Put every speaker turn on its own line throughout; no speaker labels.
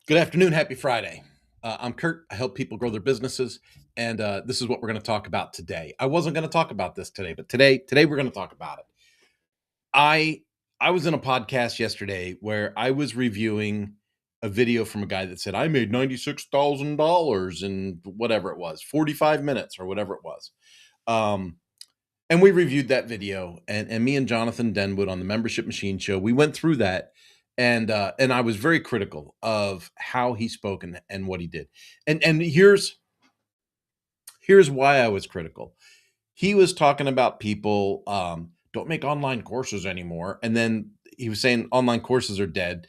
Good afternoon. Happy Friday. I'm Kurt. I help people grow their businesses, and this is what we're going to talk about today. I wasn't going to talk about this today, but today we're going to talk about it. I I was in a podcast yesterday where I was reviewing a video from a guy that said I made $96,000 in whatever it was, 45 minutes or whatever it was. Um, and we reviewed that video, and me and Jonathan Denwood on the Membership Machine Show, we went through that, and I was very critical of how he spoke and what he did. And here's why I was critical. He was talking about people don't make online courses anymore, and then he was saying online courses are dead,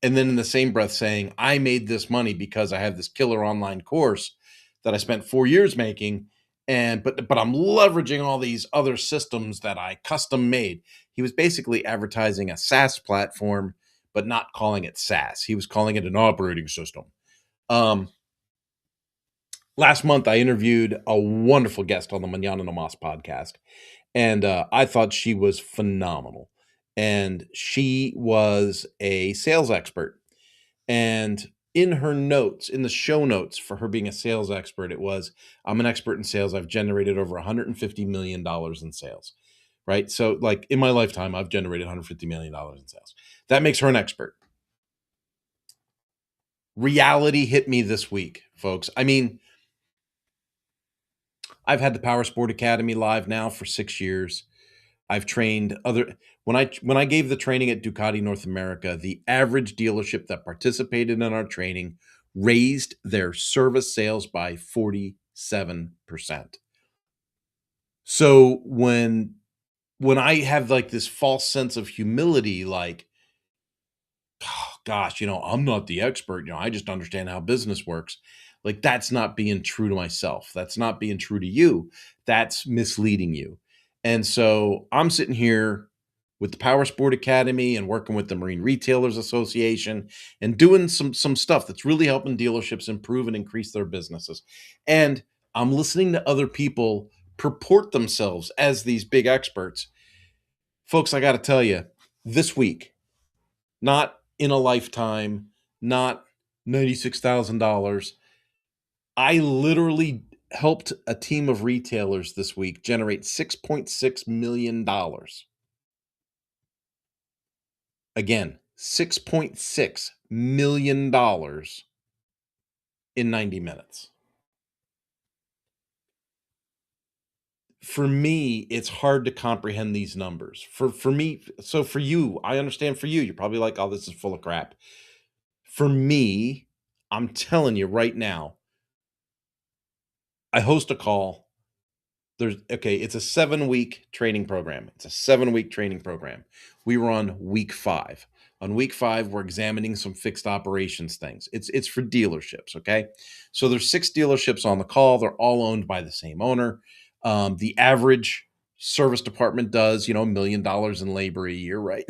and then in the same breath saying I made this money because I have this killer online course that I spent 4 years making, and but I'm leveraging all these other systems that I custom made. He was basically advertising a SaaS platform, but not calling it SaaS. He was calling it an operating system. Um, Last month, I interviewed a wonderful guest on the Manana Namas podcast, and I thought she was phenomenal. And she was a sales expert. And in her notes, in the show notes for her being a sales expert, it was, I'm an expert in sales. I've generated over $150 million in sales, right? So, like in my lifetime, I've generated $150 million in sales. That makes her an expert. Reality hit me this week, folks. I mean, I've had the Power Sport Academy live now for 6 years. I've trained other when I gave the training at Ducati North America, the average dealership that participated in our training raised their service sales by 47%. So when I have like this false sense of humility, like, oh, gosh, I'm not the expert, I just understand how business works. Like that's not being true to myself. That's not being true to you. That's misleading you. And so I'm sitting here with the Power Sport Academy and working with the Marine Retailers Association and doing some stuff that's really helping dealerships improve and increase their businesses. And I'm listening to other people purport themselves as these big experts. Folks, I got to tell you, this week, not in a lifetime, not $96,000. I literally helped a team of retailers this week generate $6.6 million. Again, $6.6 million in 90 minutes. For me, it's hard to comprehend these numbers. For me, so for you, I understand for you, you're probably like, oh, this is full of crap. For me, I'm telling you right now, I host a call. It's a 7-week training program. It's a 7-week training program. We were on week 5. On week 5, we're examining some fixed operations things. It's for dealerships, okay? So there's 6 dealerships on the call. They're all owned by the same owner. The average service department does, $1 million in labor a year, right?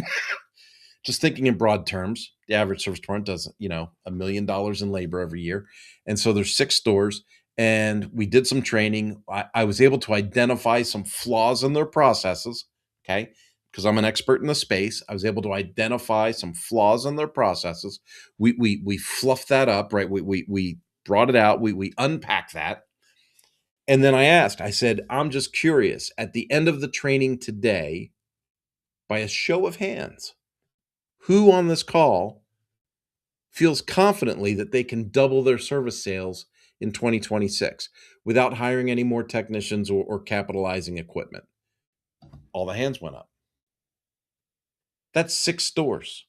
Just thinking in broad terms, the average service department does, $1 million in labor every year. And so there's 6 stores, and we did some training. I was able to identify some flaws in their processes, okay? Because I'm an expert in the space. I was able to identify some flaws in their processes. We fluffed that up, right? We brought it out. We unpacked that. And then I said, I'm just curious, at the end of the training today, by a show of hands, who on this call feels confidently that they can double their service sales in 2026 without hiring any more technicians or capitalizing equipment? All the hands went up. That's 6 stores.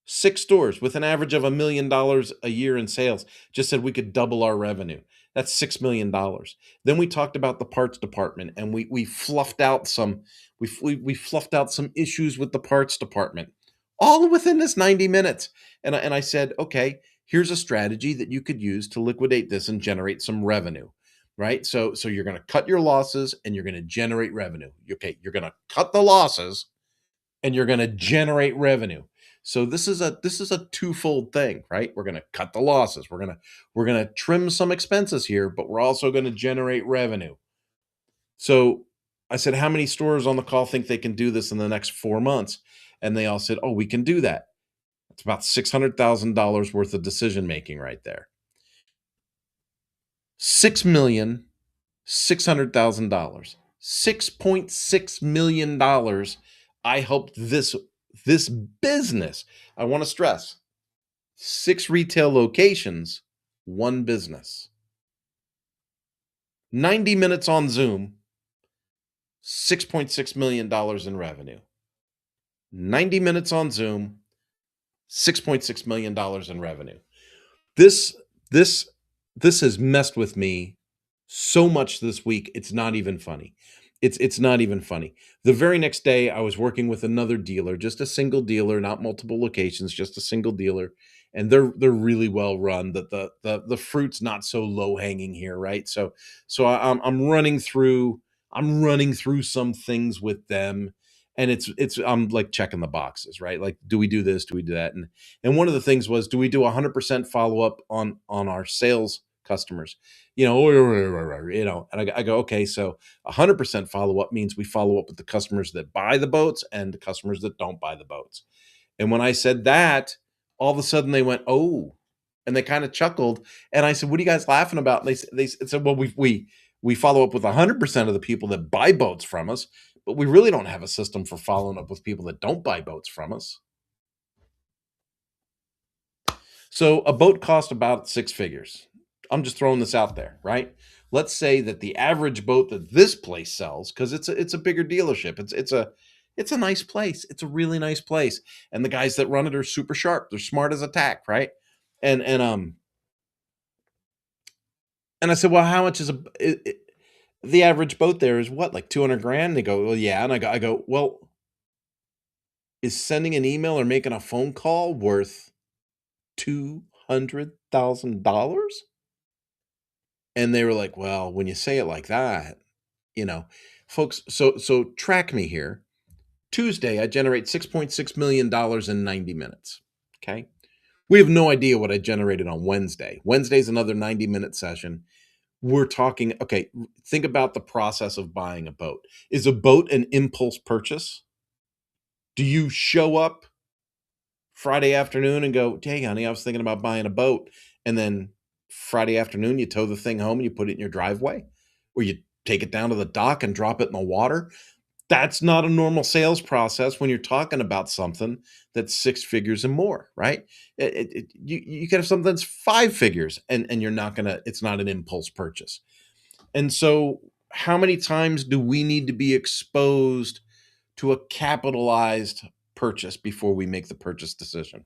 6 stores with an average of $1 million a year in sales just said we could double our revenue. That's $6 million. Then we talked about the parts department, and we fluffed out we fluffed out some issues with the parts department, all within this 90 minutes. And I said, okay, here's a strategy that you could use to liquidate this and generate some revenue. Right. So you're going to cut your losses and you're going to generate revenue. Okay, you're going to cut the losses and you're going to generate revenue. So this is a twofold thing, right? We're going to cut the losses. We're going to trim some expenses here, but we're also going to generate revenue. So I said, how many stores on the call think they can do this in the next 4 months? And they all said, oh, we can do that. It's about $600,000 worth of decision making right there. $6,600,000. $6.6 million. I helped this business. I want to stress 6 retail locations, 1 business. 90 minutes on Zoom, $6.6 million in revenue. 90 minutes on Zoom, $6.6 million in revenue. This this this has messed with me so much this week. It's not even funny. It's not even funny. The very next day, I was working with another dealer, just a single dealer, not multiple locations, just a single dealer, and they're really well run. The fruit's not so low hanging here, right? So I'm running through some things with them, and it's I'm like checking the boxes, right? Like, do we do this? Do we do that? And one of the things was, do we do 100% follow up on our sales customers? And I go, okay, so 100% follow up means we follow up with the customers that buy the boats and the customers that don't buy the boats. And when I said that, all of a sudden they went, oh, and they kind of chuckled. And I said, what are you guys laughing about? And they said, well, we follow up with 100% of the people that buy boats from us, but we really don't have a system for following up with people that don't buy boats from us. So a boat costs about 6 figures. I'm just throwing this out there, right? Let's say that the average boat that this place sells, because it's a bigger dealership, it's a nice place. It's a really nice place, and the guys that run it are super sharp. They're smart as a tack, right? And and um and I said, well, how much is the average boat there is what, like 200 grand? They go, well, yeah. And I go, well, is sending an email or making a phone call worth $200,000? And they were like, well, when you say it like that, you know, folks, so track me here. Tuesday, I generate $6.6 million in 90 minutes. Okay. We have no idea what I generated on Wednesday. Wednesday's another 90-minute session. We're talking, okay, think about the process of buying a boat. Is a boat an impulse purchase? Do you show up Friday afternoon and go, hey, honey, I was thinking about buying a boat. And then Friday afternoon, you tow the thing home and you put it in your driveway, or you take it down to the dock and drop it in the water? That's not a normal sales process when you're talking about something that's 6 figures and more, right? You could have something that's 5 figures, and you're not gonna. It's not an impulse purchase. And so, how many times do we need to be exposed to a capitalized purchase before we make the purchase decision?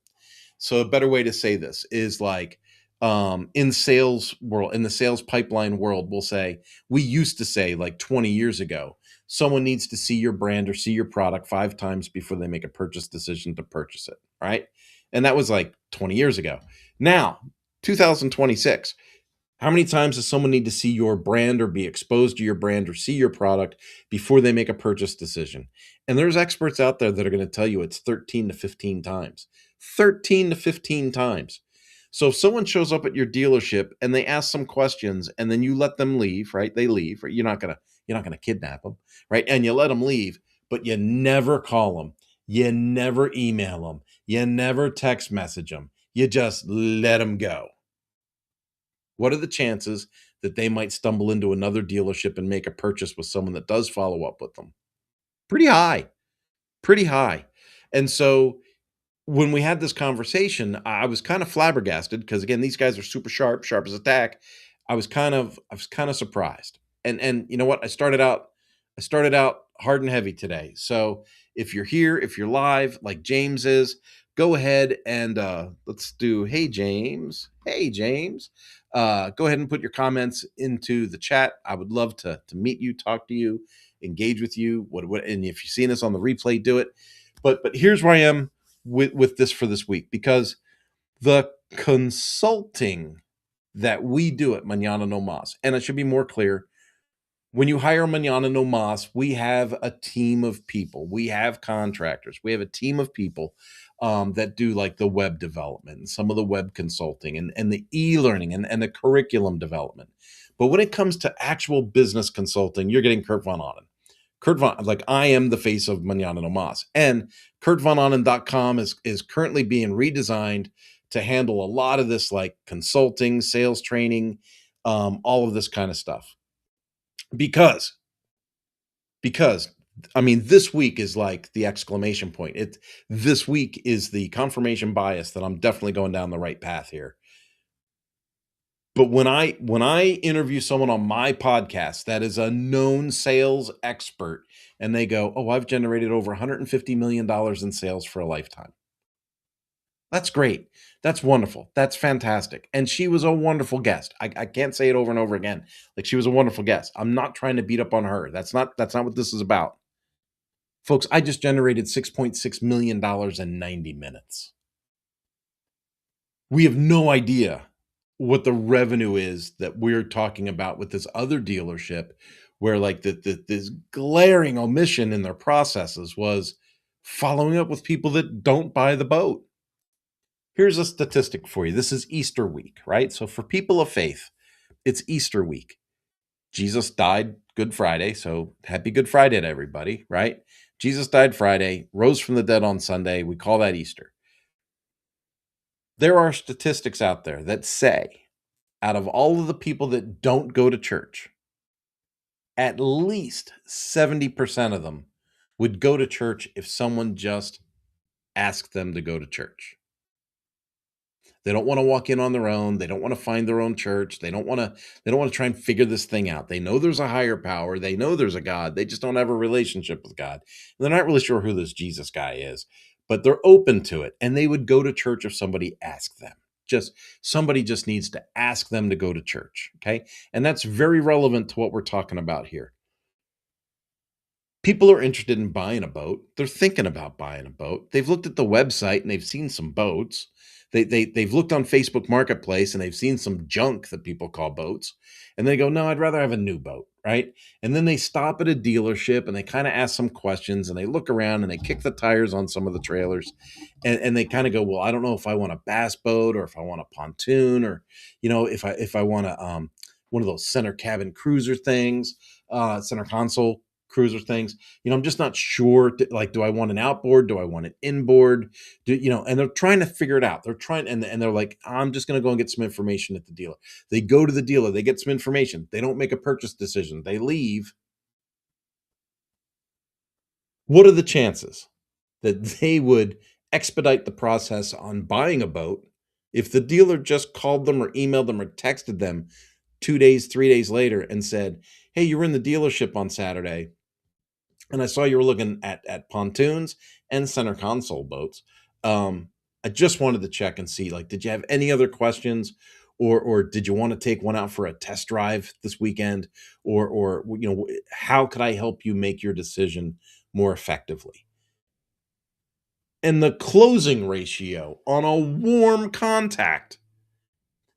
So a better way to say this is like, in sales world, in the sales pipeline world, we used to say, like 20 years ago, someone needs to see your brand or see your product 5 times before they make a purchase decision to purchase it, right? And that was like 20 years ago. Now, 2026, how many times does someone need to see your brand or be exposed to your brand or see your product before they make a purchase decision? And there's experts out there that are going to tell you it's 13 to 15 times. 13 to 15 times. So if someone shows up at your dealership and they ask some questions and then you let them leave, right? They leave, right? You're not going to kidnap them, right? And you let them leave, but you never call them. You never email them. You never text message them. You just let them go. What are the chances that they might stumble into another dealership and make a purchase with someone that does follow up with them? Pretty high, pretty high. And so when we had this conversation, I was kind of flabbergasted because, again, these guys are super sharp, sharp as a tack. I was kind of surprised. And you know what? I started out hard and heavy today. So if you're here, if you're live, like James is, go ahead and let's do, hey James. Hey James. Go ahead and put your comments into the chat. I would love to meet you, talk to you, engage with you. What and if you've seen this on the replay, do it. But here's where I am with this for this week, because the consulting that we do at Manana No Mas, and it should be more clear, when you hire Manana No Mas, we have a team of people. We have contractors. We have a team of people that do like the web development and some of the web consulting and the e-learning and the curriculum development. But when it comes to actual business consulting, you're getting Kurt Von Otten. Kurt Von, like I am the face of Manana no Mas. And kurtvonanen.com is currently being redesigned to handle a lot of this, like consulting, sales training, all of this kind of stuff. Because because I mean, this week is like the exclamation point. This week is the confirmation bias that I'm definitely going down the right path here. But when I interview someone on my podcast that is a known sales expert and they go, "Oh, I've generated over $150 million in sales for a lifetime." That's great. That's wonderful. That's fantastic. And she was a wonderful guest. I can't say it over and over again. Like she was a wonderful guest. I'm not trying to beat up on her. That's not what this is about. Folks, I just generated $6.6 million in 90 minutes. We have no idea what the revenue is that we're talking about with this other dealership where like this glaring omission in their processes was following up with people that don't buy the boat. Here's a statistic for you. This is Easter week, right? So for people of faith, it's Easter week. Jesus died Good Friday, so happy Good Friday to everybody, right? Jesus died Friday, rose from the dead on Sunday. We call that Easter. There are statistics out there that say out of all of the people that don't go to church, at least 70% of them would go to church if someone just asked them to go to church. They don't want to walk in on their own. They don't want to find their own church. They don't want to try and figure this thing out. They know there's a higher power. They know there's a God. They just don't have a relationship with God. And they're not really sure who this Jesus guy is, but they're open to it. And they would go to church if somebody asked them. Just somebody just needs to ask them to go to church. Okay. And that's very relevant to what we're talking about here. People are interested in buying a boat. They're thinking about buying a boat. They've looked at the website and they've seen some boats. They've looked on Facebook Marketplace and they've seen some junk that people call boats. And they go, no, I'd rather have a new boat, right? And then they stop at a dealership and they kind of ask some questions and they look around and they kick the tires on some of the trailers. And they kind of go, well, I don't know if I want a bass boat or if I want a pontoon or, if I want a one of those center cabin cruiser things, center console cruiser things. I'm just not sure. Like, do I want an outboard? Do I want an inboard? And they're trying to figure it out. They're trying, and they're like, I'm just going to go and get some information at the dealer. They go to the dealer, they get some information. They don't make a purchase decision. They leave. What are the chances that they would expedite the process on buying a boat if the dealer just called them or emailed them or texted them 2 days, 3 days later and said, hey, you were in the dealership on Saturday and I saw you were looking at pontoons and center console boats. I just wanted to check and see, like, did you have any other questions, or did you want to take one out for a test drive this weekend, or how could I help you make your decision more effectively? And the closing ratio on a warm contact.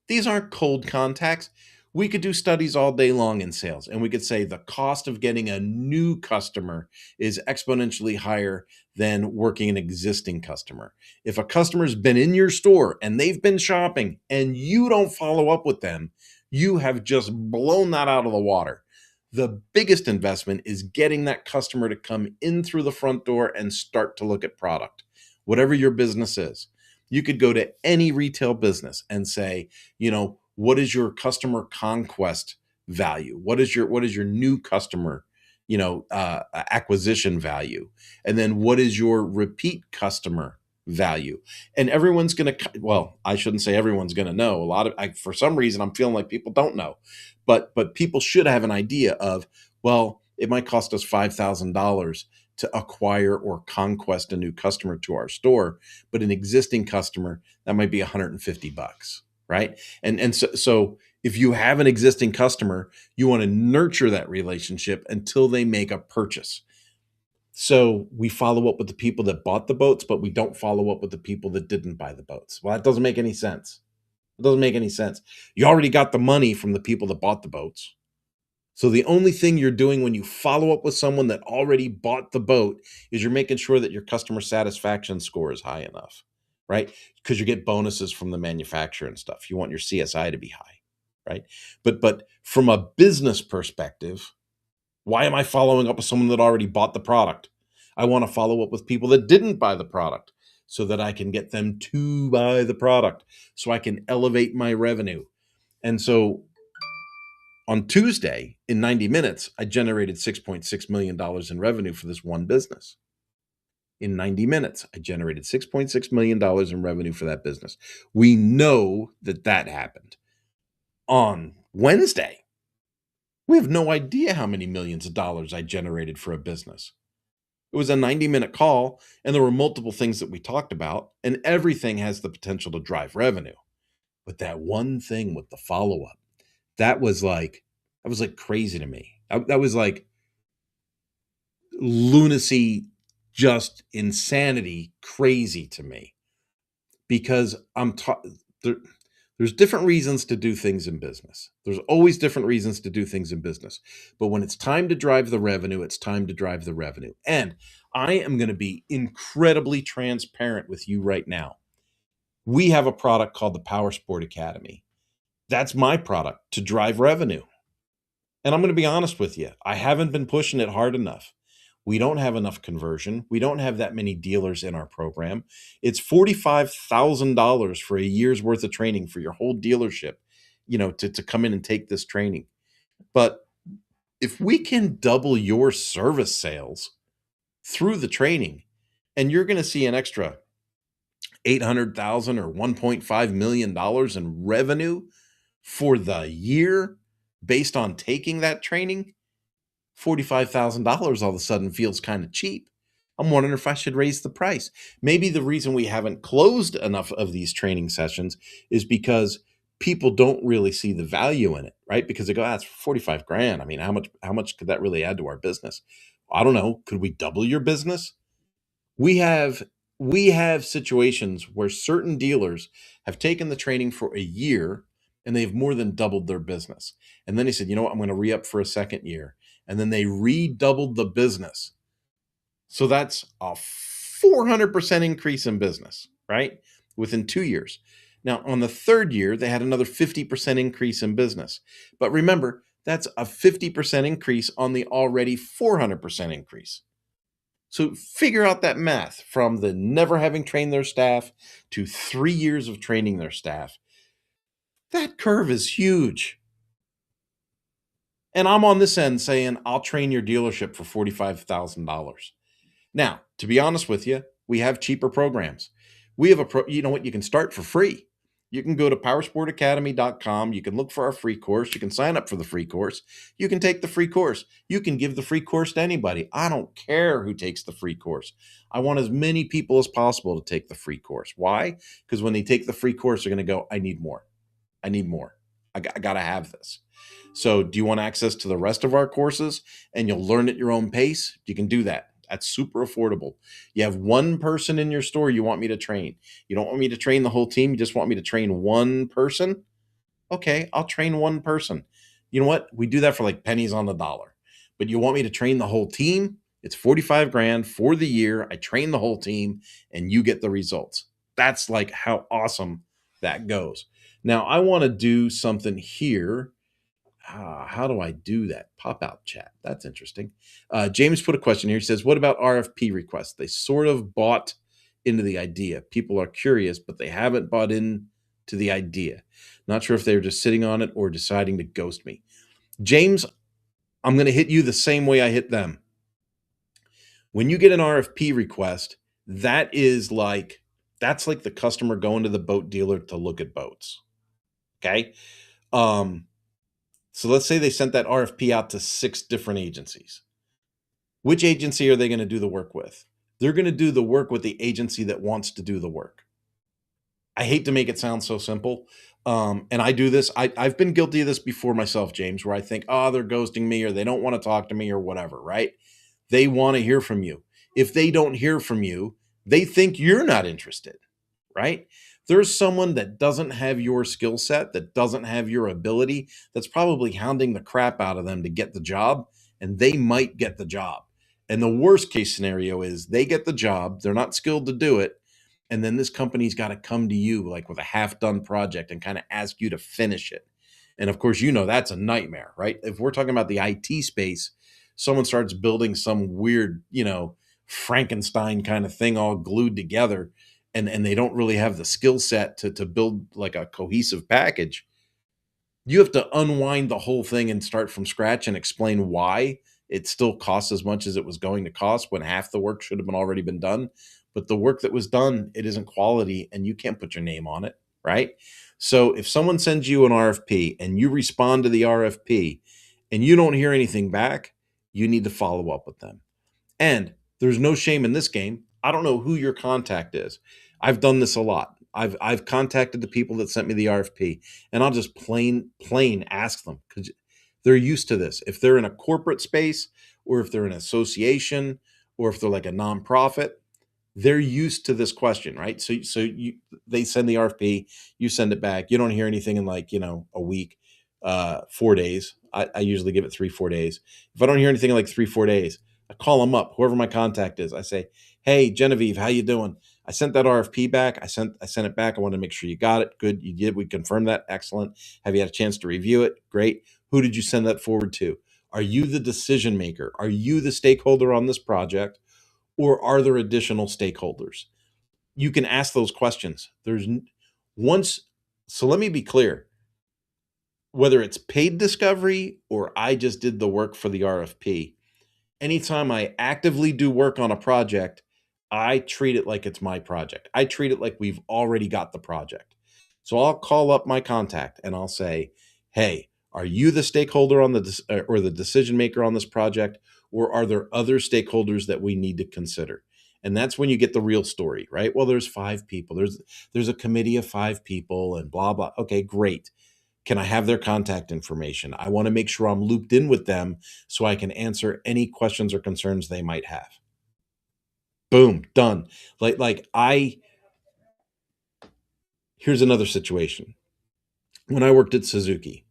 These aren't cold contacts. We could do studies all day long in sales, and we could say the cost of getting a new customer is exponentially higher than working an existing customer. If a customer's been in your store and they've been shopping and you don't follow up with them, you have just blown that out of the water. The biggest investment is getting that customer to come in through the front door and start to look at product, whatever your business is. You could go to any retail business and say, what is your customer conquest value? What is your new customer, acquisition value? And then what is your repeat customer value? And everyone's going to, well, I shouldn't say everyone's going to know. A lot of, for some reason, I'm feeling like people don't know, but people should have an idea of, well, it might cost us $5,000 to acquire or conquest a new customer to our store, but an existing customer, that might be $150, right? And so if you have an existing customer, you want to nurture that relationship until they make a purchase. So we follow up with the people that bought the boats, but we don't follow up with the people that didn't buy the boats. Well, that doesn't make any sense. It doesn't make any sense. You already got the money from the people that bought the boats. So the only thing you're doing when you follow up with someone that already bought the boat is you're making sure that your customer satisfaction score is high enough, right? Because you get bonuses from the manufacturer and stuff. You want your CSI to be high, right? But from a business perspective, Why am I following up with someone that already bought the product? I want to follow up with people that didn't buy the product so that I can get them to buy the product so I can elevate my revenue. And so on Tuesday, in 90 minutes, I generated $6.6 million in revenue for this one business. In 90 minutes, I generated $6.6 million in revenue for that business. We know that that happened. On Wednesday, we have no idea how many millions of dollars I generated for a business. It was a 90-minute call, and there were multiple things that we talked about, and everything has the potential to drive revenue. But that one thing with the follow-up, that was like crazy to me. That was like lunacy, just insanity, crazy to me, because there, there's different reasons to do things in business. There's always different reasons to do things in business. But when it's time to drive the revenue, it's time to drive the revenue. And I am going to be incredibly transparent with you right now. We have a product called the Power Sport Academy. That's my product to drive revenue. And I'm going to be honest with you, I haven't been pushing it hard enough. We don't have enough conversion. We don't have that many dealers in our program. It's $45,000 for a year's worth of training for your whole dealership, to come in and take this training. But if we can double your service sales through the training, and you're going to see an extra 800,000 or $1.5 million in revenue for the year based on taking that training, $45,000 all of a sudden feels kind of cheap. I'm wondering if I should raise the price. Maybe the reason we haven't closed enough of these training sessions is because people don't really see the value in it, right? Because they go, it's 45 grand. I mean, how much could that really add to our business? I don't know. Could we double your business? We have we have situations where certain dealers have taken the training for a year and they've more than doubled their business. And then they said, you know what, I'm going to re-up for a second year. And then they redoubled the business. So that's a 400% increase in business, right? Within 2 years. Now, on the third year, they had another 50% increase in business. But remember, that's a 50% increase on the already 400% increase. So figure out that math from the never having trained their staff to 3 years of training their staff. That curve is huge. And I'm on this end saying, I'll train your dealership for $45,000. Now, to be honest with you, we have cheaper programs. We have you know what? You can start for free. You can go to powersportacademy.com. You can look for our free course. You can sign up for the free course. You can take the free course. You can give the free course to anybody. I don't care who takes the free course. I want as many people as possible to take the free course. Why? Because when they take the free course, they're going to go, I need more. I need more. I got to have this. So do you want access to the rest of our courses and you'll learn at your own pace? You can do that. That's super affordable. You have one person in your store you want me to train. You don't want me to train the whole team. You just want me to train one person. Okay, I'll train one person. You know what? We do that for like pennies on the dollar. But you want me to train the whole team? It's 45 grand for the year. I train the whole team and you get the results. That's like how awesome that goes. Now, I want to do something here. How do I do that? Pop out chat. That's interesting. James put a question here. He says, what about RFP requests? They sort of bought into the idea. People are curious, but they haven't bought into the idea. Not sure if they're just sitting on it or deciding to ghost me. James, I'm going to hit you the same way I hit them. When you get an RFP request, that's like the customer going to the boat dealer to look at boats. Okay. So let's say they sent that RFP out to 6 different agencies. Which agency are they going to do the work with? They're going to do the work with the agency that wants to do the work. I hate to make it sound so simple. And I do this. I've been guilty of this before myself, James, where I think, they're ghosting me or they don't want to talk to me or whatever, right? They want to hear from you. If they don't hear from you, they think you're not interested, right? There's someone that doesn't have your skill set, that doesn't have your ability, that's probably hounding the crap out of them to get the job, and they might get the job. And the worst case scenario is they get the job, they're not skilled to do it, and then this company's got to come to you like with a half-done project and kind of ask you to finish it. And of course, that's a nightmare, right? If we're talking about the IT space, someone starts building some weird, Frankenstein kind of thing all glued together, and they don't really have the skill set to build like a cohesive package. You have to unwind the whole thing and start from scratch and explain why it still costs as much as it was going to cost when half the work should have been already been done. But the work that was done, it isn't quality and you can't put your name on it, right? So if someone sends you an RFP and you respond to the RFP and you don't hear anything back, you need to follow up with them. And there's no shame in this game. I don't know who your contact is. I've done this a lot. I've contacted the people that sent me the RFP, and I'll just plain ask them because they're used to this. If they're in a corporate space, or if they're an association, or if they're like a nonprofit, they're used to this question, right? They send the RFP, you send it back, you don't hear anything in like a week, 4 days. I usually give it 3-4 days. If I don't hear anything in like 3-4 days, I call them up, whoever my contact is. I say, "Hey, Genevieve, how you doing? I sent that RFP back. I sent it back. I want to make sure you got it. Good, you did. We confirmed that. Excellent. Have you had a chance to review it? Great. Who did you send that forward to? Are you the decision maker? Are you the stakeholder on this project, or are there additional stakeholders?" You can ask those questions. Once. So let me be clear. Whether it's paid discovery or I just did the work for the RFP, anytime I actively do work on a project, I treat it like it's my project. I treat it like we've already got the project. So I'll call up my contact and I'll say, "Hey, are you the stakeholder on or the decision maker on this project, or are there other stakeholders that we need to consider?" And that's when you get the real story, right? Well, there's 5 people. There's a committee of 5 people and blah blah. Okay, great. Can I have their contact information? I want to make sure I'm looped in with them so I can answer any questions or concerns they might have. Boom, done. Like I Here's another situation. When I worked at Suzuki,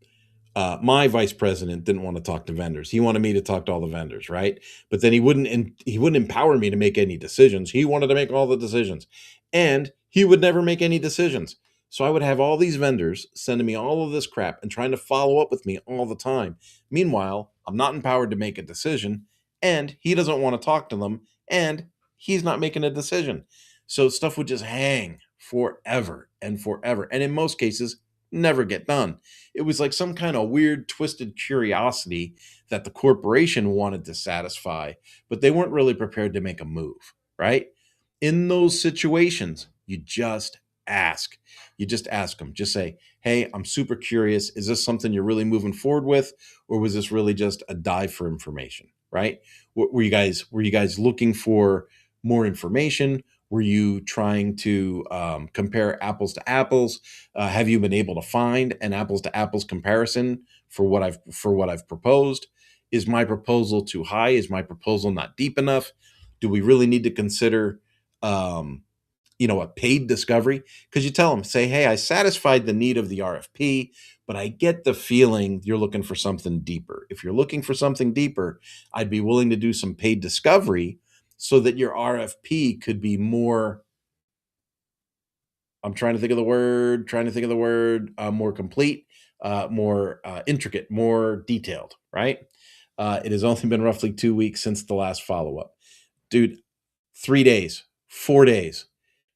my vice president didn't want to talk to vendors. He wanted me to talk to all the vendors, right? But then he wouldn't empower me to make any decisions. He wanted to make all the decisions, and he would never make any decisions. So I would have all these vendors sending me all of this crap and trying to follow up with me all the time. Meanwhile, I'm not empowered to make a decision, and he doesn't want to talk to them, and he's not making a decision. So stuff would just hang forever and forever, and in most cases, never get done. It was like some kind of weird, twisted curiosity that the corporation wanted to satisfy, but they weren't really prepared to make a move, right? In those situations, you just ask. You just ask them. Just say, "Hey, I'm super curious. Is this something you're really moving forward with, or was this really just a dive for information?" Right? Were you guys looking for more information? Were you trying to compare apples to apples? Have you been able to find an apples to apples comparison for what I've proposed? Is my proposal too high? Is my proposal not deep enough? Do we really need to consider um, a paid discovery? Because you tell them, say, "Hey, I satisfied the need of the RFP, but I get the feeling you're looking for something deeper. If you're looking for something deeper, I'd be willing to do some paid discovery so that your RFP could be more." I'm trying to think of the word, more complete, more intricate, more detailed, right? It has only been roughly 2 weeks since the last follow up. Dude, 3 days, 4 days.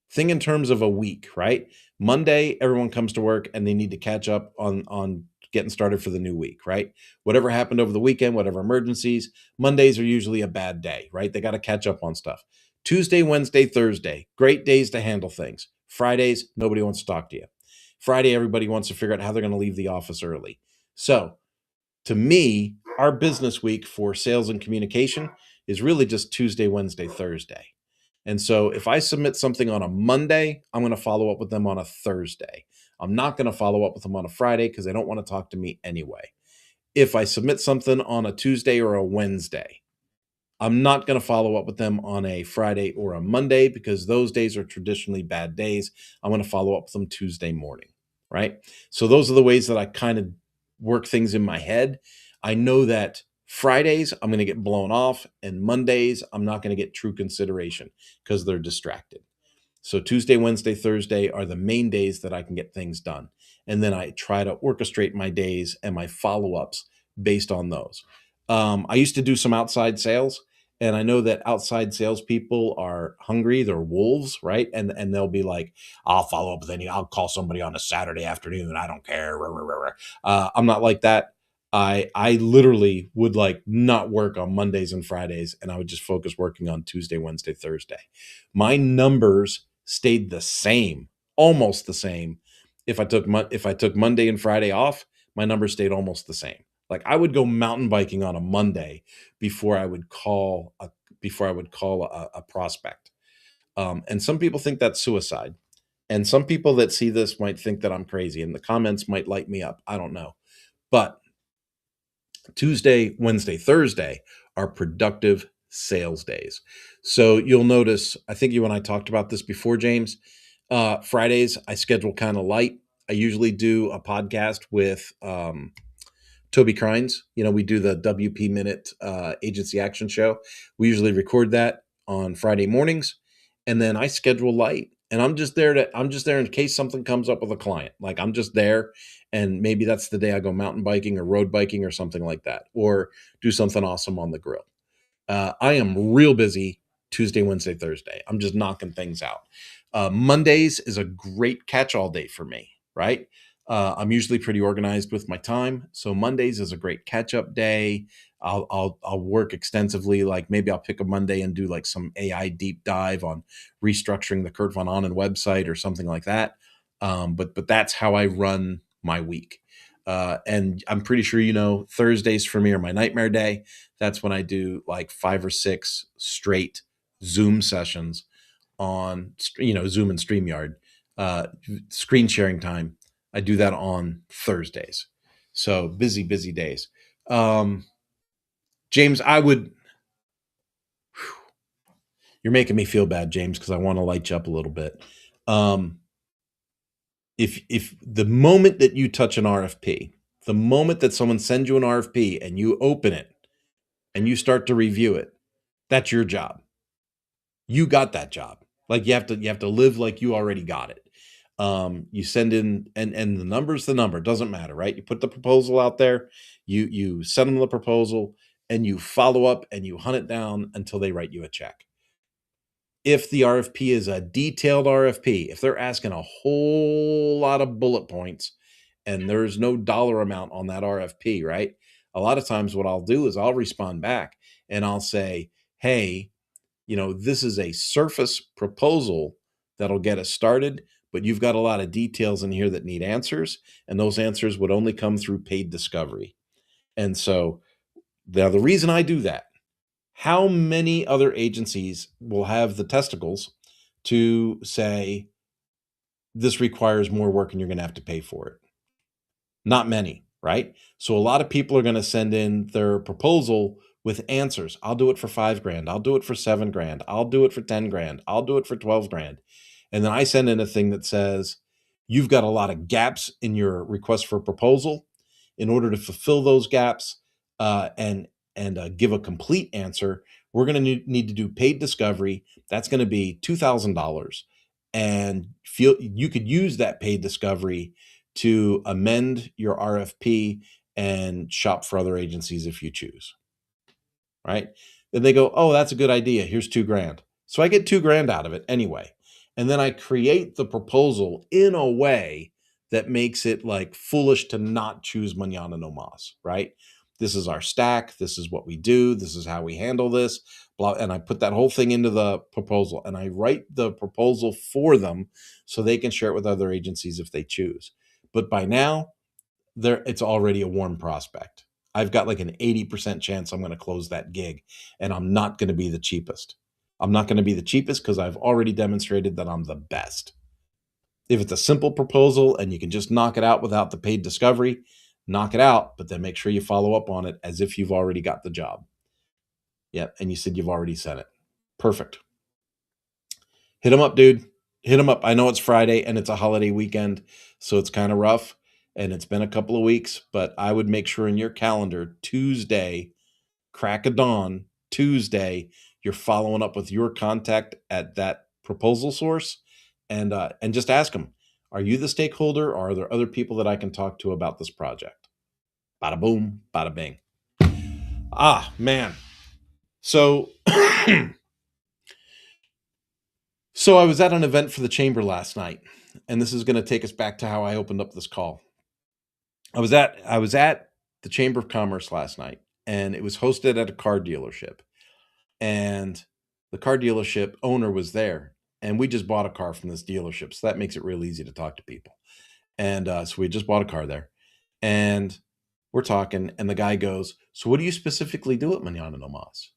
Think in terms of a week, right? Monday, everyone comes to work and they need to catch up on getting started for the new week, right? Whatever happened over the weekend, whatever emergencies, Mondays are usually a bad day, right? They got to catch up on stuff. Tuesday, Wednesday, Thursday, great days to handle things. Fridays, nobody wants to talk to you. Friday, everybody wants to figure out how they're going to leave the office early. So, to me, our business week for sales and communication is really just Tuesday, Wednesday, Thursday. And so if I submit something on a Monday, I'm going to follow up with them on a Thursday. I'm not going to follow up with them on a Friday because they don't want to talk to me anyway. If I submit something on a Tuesday or a Wednesday, I'm not going to follow up with them on a Friday or a Monday because those days are traditionally bad days. I'm going to follow up with them Tuesday morning, right? So those are the ways that I kind of work things in my head. I know that Fridays I'm going to get blown off, and Mondays I'm not going to get true consideration because they're distracted. So Tuesday, Wednesday, Thursday are the main days that I can get things done. And then I try to orchestrate my days and my follow ups based on those. I used to do some outside sales, and I know that outside salespeople are hungry. They're wolves, right? And they'll be like, "I'll follow up with any. I'll call somebody on a Saturday afternoon. I don't care." Rah, rah, rah, rah." I'm not like that. I literally would like not work on Mondays and Fridays, and I would just focus working on Tuesday, Wednesday, Thursday. My numbers stayed the same, almost the same. If I took Monday and Friday off, my numbers stayed almost the same. Like I would go mountain biking on a Monday before I would call a a prospect. And some people think that's suicide. And some people that see this might think that I'm crazy, and the comments might light me up. I don't know. But Tuesday, Wednesday, Thursday are productive sales days. So you'll notice, I think you and I talked about this before, James. Fridays, I schedule kind of light. I usually do a podcast with Toby Crines. You know, we do the WP Minute Agency Action Show. We usually record that on Friday mornings, and then I schedule light. And I'm just there in case something comes up with a client. Like I'm just there, and maybe that's the day I go mountain biking or road biking or something like that, or do something awesome on the grill. I am real busy Tuesday, Wednesday, Thursday. I'm just knocking things out. Mondays is a great catch-all day for me, right? I'm usually pretty organized with my time, so Mondays is a great catch-up day. I'll work extensively. Like maybe I'll pick a Monday and do like some AI deep dive on restructuring the Kurt Von Onen website or something like that. But that's how I run my week. And I'm pretty sure you know Thursdays for me are my nightmare day. That's when I do like 5 or 6 straight Zoom sessions on Zoom and StreamYard, screen sharing time. I do that on Thursdays. So busy days. James, you're making me feel bad, James, because I want to light you up a little bit. Um, if the moment that you touch an RFP, the moment that someone sends you an RFP and you open it and you start to review it, that's your job. You got that job. Like you have to live like you already got it. You send in, and the number's the number, doesn't matter, right? You put the proposal out there, you send them the proposal, and you follow up and you hunt it down until they write you a check. If the RFP is a detailed RFP, if they're asking a whole lot of bullet points and there's no dollar amount on that RFP, right? A lot of times what I'll do is I'll respond back and I'll say, "Hey, this is a surface proposal that'll get us started, but you've got a lot of details in here that need answers, and those answers would only come through paid discovery." And so now the reason I do that, how many other agencies will have the testicles to say this requires more work and you're going to have to pay for it? Not many, right? So a lot of people are going to send in their proposal with answers. I'll do it for 5 grand. I'll do it for 7 grand. I'll do it for 10 grand. I'll do it for 12 grand. And then I send in a thing that says, you've got a lot of gaps in your request for proposal. In order to fulfill those gaps and give a complete answer, we're going to need to do paid discovery. That's going to be $2,000. And you could use that paid discovery to amend your RFP and shop for other agencies if you choose, right? Then they go, "Oh, that's a good idea. Here's 2 grand." So I get 2 grand out of it anyway. And then I create the proposal in a way that makes it like foolish to not choose Manana No Mas, right? This is our stack. This is what we do. This is how we handle this. Blah. And I put that whole thing into the proposal and I write the proposal for them so they can share it with other agencies if they choose. But by now, it's already a warm prospect. I've got like an 80% chance I'm going to close that gig, and I'm not going to be the cheapest. I'm not going to be the cheapest because I've already demonstrated that I'm the best. If it's a simple proposal and you can just knock it out without the paid discovery, knock it out, but then make sure you follow up on it as if you've already got the job. Yeah, and you said you've already sent it. Perfect. Hit them up, dude. Hit them up. I know it's Friday and it's a holiday weekend, so it's kind of rough and it's been a couple of weeks, but I would make sure in your calendar, Tuesday, crack of dawn, Tuesday, you're following up with your contact at that proposal source and just ask them, are you the stakeholder or are there other people that I can talk to about this project? Bada boom, bada bing. Man. So, so I was at an event for the chamber last night, and this is going to take us back to how I opened up this call. I was at the Chamber of Commerce last night, and it was hosted at a car dealership. And the car dealership owner was there, and we just bought a car from this dealership, so that makes it real easy to talk to people. And so we just bought a car there, and we're talking, and the guy goes, "So what do you specifically do at Manana No Mas?"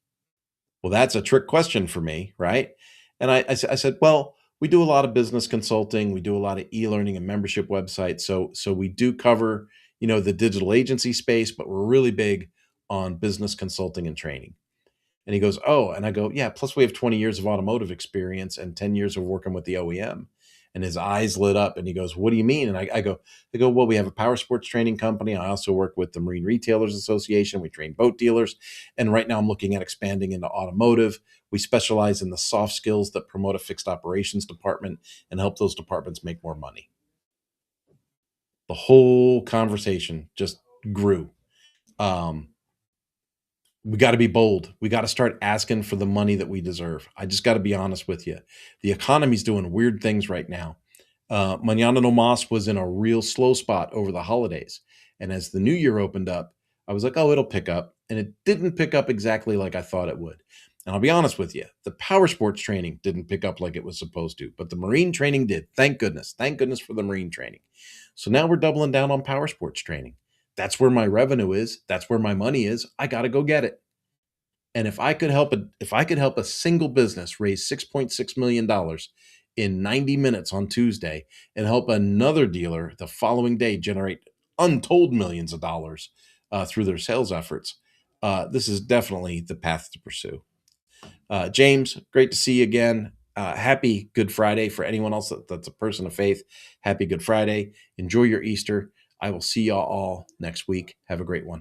Well, that's a trick question for me, right? And I said, well, we do a lot of business consulting. We do a lot of e-learning and membership websites. So we do cover, the digital agency space, but we're really big on business consulting and training. And he goes, oh, and I go, yeah, plus we have 20 years of automotive experience and 10 years of working with the OEM. And his eyes lit up and he goes, what do you mean? And I go, well, we have a power sports training company. I also work with the Marine Retailers Association. We train boat dealers. And right now I'm looking at expanding into automotive. We specialize in the soft skills that promote a fixed operations department and help those departments make more money. The whole conversation just grew. Um, we got to be bold. We got to start asking for the money that we deserve. I just got to be honest with you. The economy's doing weird things right now. Manana no Mas was in a real slow spot over the holidays. And as the new year opened up, I was like, oh, it'll pick up. And it didn't pick up exactly like I thought it would. And I'll be honest with you, the power sports training didn't pick up like it was supposed to, but the marine training did. Thank goodness. Thank goodness for the marine training. So now we're doubling down on power sports training. That's where my revenue is. That's where my money is. I got to go get it. And if I could help a single business raise $6.6 million in 90 minutes on Tuesday and help another dealer the following day generate untold millions of dollars through their sales efforts, this is definitely the path to pursue. James, great to see you again. Happy Good Friday for anyone else that's a person of faith. Happy Good Friday. Enjoy your Easter. I will see y'all all next week. Have a great one.